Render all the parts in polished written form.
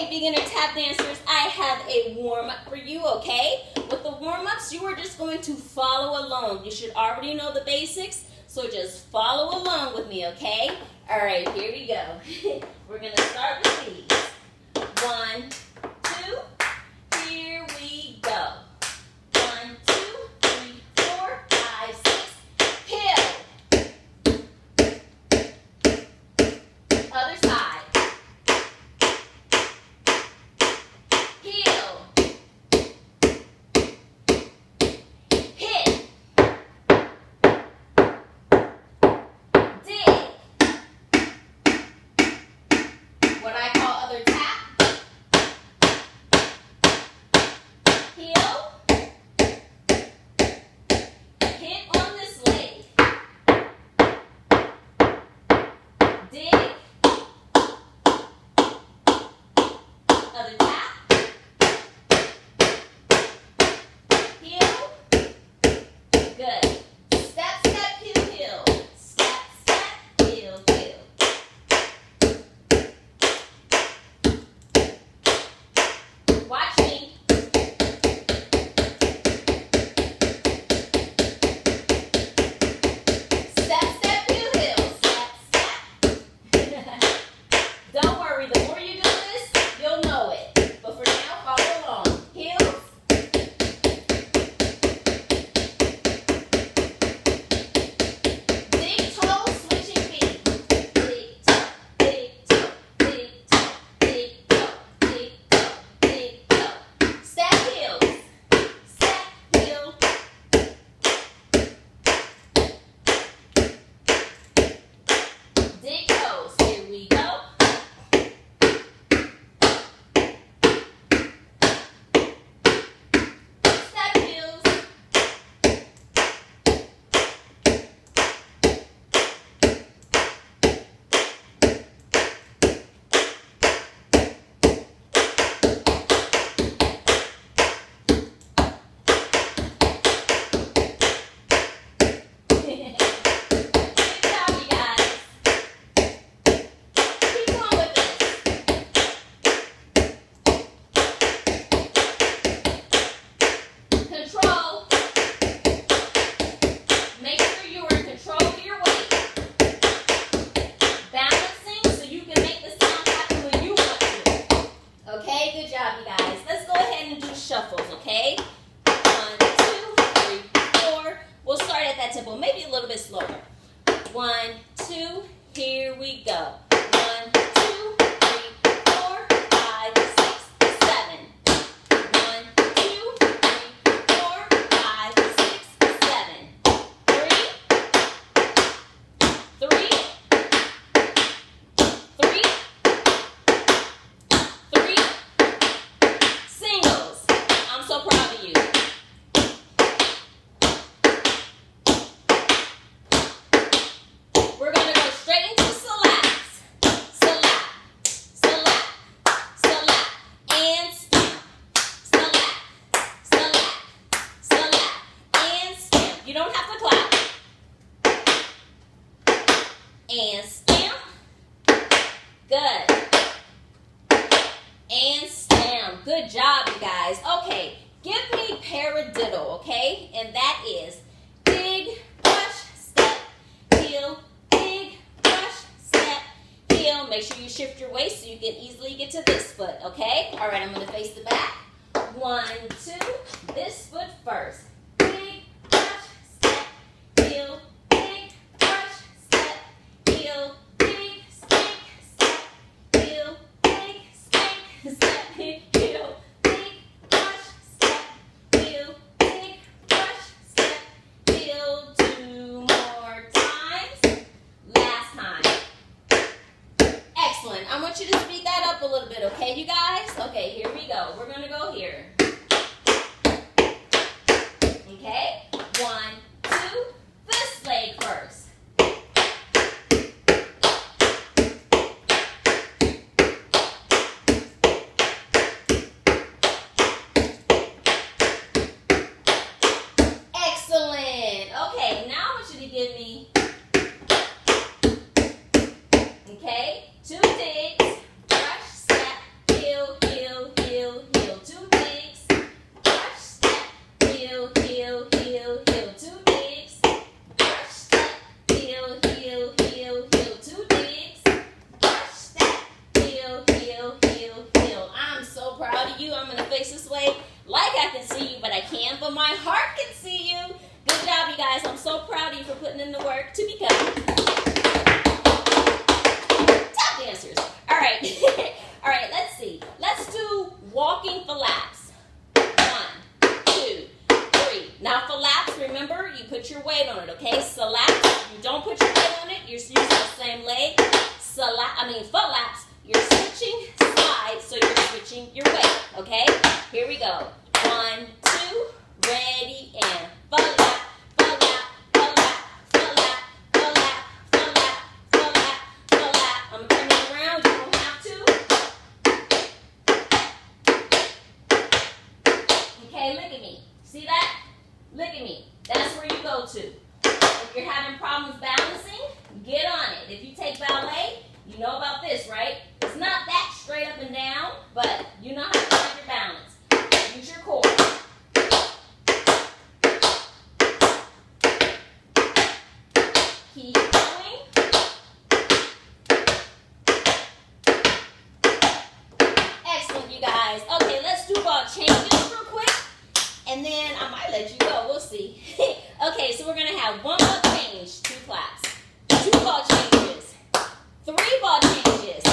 beginner tap dancers, I have a warm-up for you, okay? With the warm-ups, you are just going to follow along. You should already know the basics, so just follow along with me, okay? All right, here we go. We're going to start with these. 1, 2, here we go. 1, 2, 3, 4, 5, 6, heel. Other side. Heel. Hit. Dig. What I call other tap. Heel. Hit on this leg. Dig. Other tap. Heel. Good. Step, step, heel, heel. Step, step, heel, heel. Watch me. Step, step, heel, heel. Step, step. Don't worry, the more you do this, you'll know it. But for now, follow along. Heels. Dig toe, switching feet. Dig toe, dig toe, dig toe, dig toe, dig toe, dig toe. Step heels. Step heel. Dig toes. Here we go. Step heels. Good job, you guys. Keep going with this. Control. Make sure you are in control of your weight. Balancing so you can make the sound happen when you want to. Okay, good job, you guys. Let's go ahead and do shuffles, okay? 1, 2, 3, 4. We'll start at that tempo, maybe a little bit slower. 1, 2, here we go. 1, 2, 3, 4, 5, 6, 7. 1, 2, 3, 4, 5, 6, 7. 3, 3, 3, 3. Singles. I'm so proud of you. We're going to go straight into slaps. Slap, slap, slap, and stamp. Slap, slap, slap, and stamp. You don't have to clap. And stamp. Good. And stamp. Good job, you guys. Okay, give me paradiddle, okay? And that is dig, brush, step, heel, dig, brush, step, heel. Make sure you shift your waist so you can easily get to this foot, okay? All right, I'm going to face the back. 1, 2, this foot first. Dig, brush, step, heel, dig, brush, step, heel, dig, step, heel, dig, step, heel, dig, brush, step, heel, dig, brush, step, heel. 2 more times. Last time. Excellent. I want you to speed that up a little bit, okay, you guys? Okay, here we go. We're going to go here. Okay? 1, 2, this leg first. Excellent. Okay, now I want you to give me, okay, 2 digs, brush, step, heel, face this way. Like I can see you, but I can't, but my heart can see you. Good job, you guys. I'm so proud of you for putting in the work to become tap dancers. All right. All right, let's see. Let's do walking for laps. 1, 2, 3. Now for laps, remember, you put your weight on it, okay? So laps, you don't put your weight on it. You're using the same leg. Foot laps, you're switching sides, so you're switching your weight, okay? Here we go. 1, 2, ready, and foot lap, foot lap, foot lap, foot lap, foot lap, foot lap, foot lap, foot lap. I'm gonna turn it around. You don't have to. Okay, look at me. See that? Look at me. That's where you go to. If you're having problems balancing, get on it. If you take ballet, you know about this, right? It's not that straight up and down, but you know how to find your balance. Use your core. Keep going. Excellent, you guys. Okay, let's do ball changes real quick, and then I might let you go. We'll see. Okay, so we're going to have 1 ball change, 2 claps. 2 ball changes. 3 ball changes,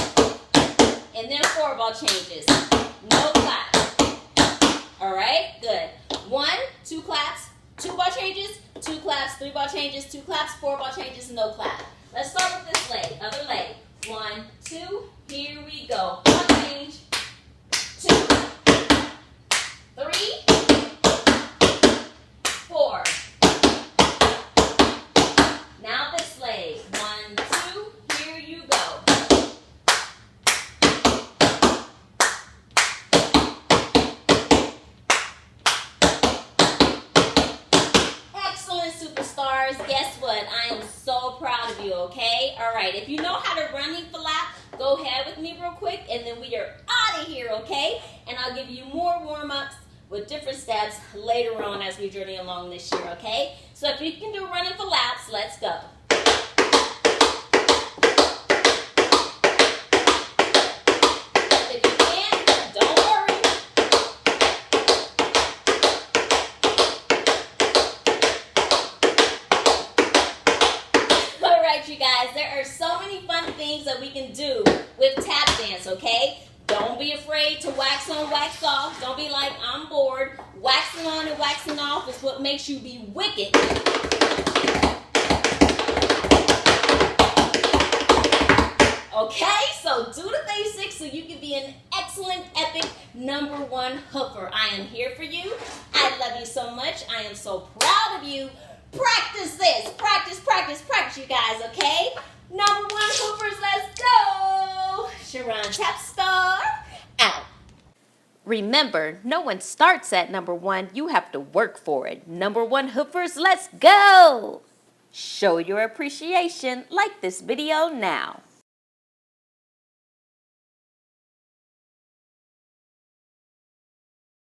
and then 4 ball changes. No claps. All right, good. 1, 2 claps, 2 ball changes, 2 claps, 3 ball changes, 2 claps, 4 ball changes, no clap. Let's start with this leg, other leg. 1, 2, here we go. 1 change, 2, 3, 4. Now this leg. 1, 2, here you go. Excellent, superstars. Guess what? I am so proud of you, okay? All right, if you know how to run for lap, go ahead with me real quick, and then we are out of here, okay? And I'll give you more warm-ups with different steps later on as we journey along this year, okay? So if you can do running for laps, let's go. If you can't, don't worry. All right, you guys, there are so many fun things that we can do with tap dance, okay? Don't be afraid to wax on, wax off. Don't be like, I'm bored. Waxing on and waxing off is what makes you be wicked. Okay, so do the basics so you can be an excellent, epic #1 hoofer. I am here for you. I love you so much. I am so proud of you. Practice this. Practice, practice, practice, you guys, okay? #1 hoofers, let's go. Charon Tap Star out. Remember, no one starts at #1. You have to work for it. #1 hoofers, let's go. Show your appreciation. Like this video now.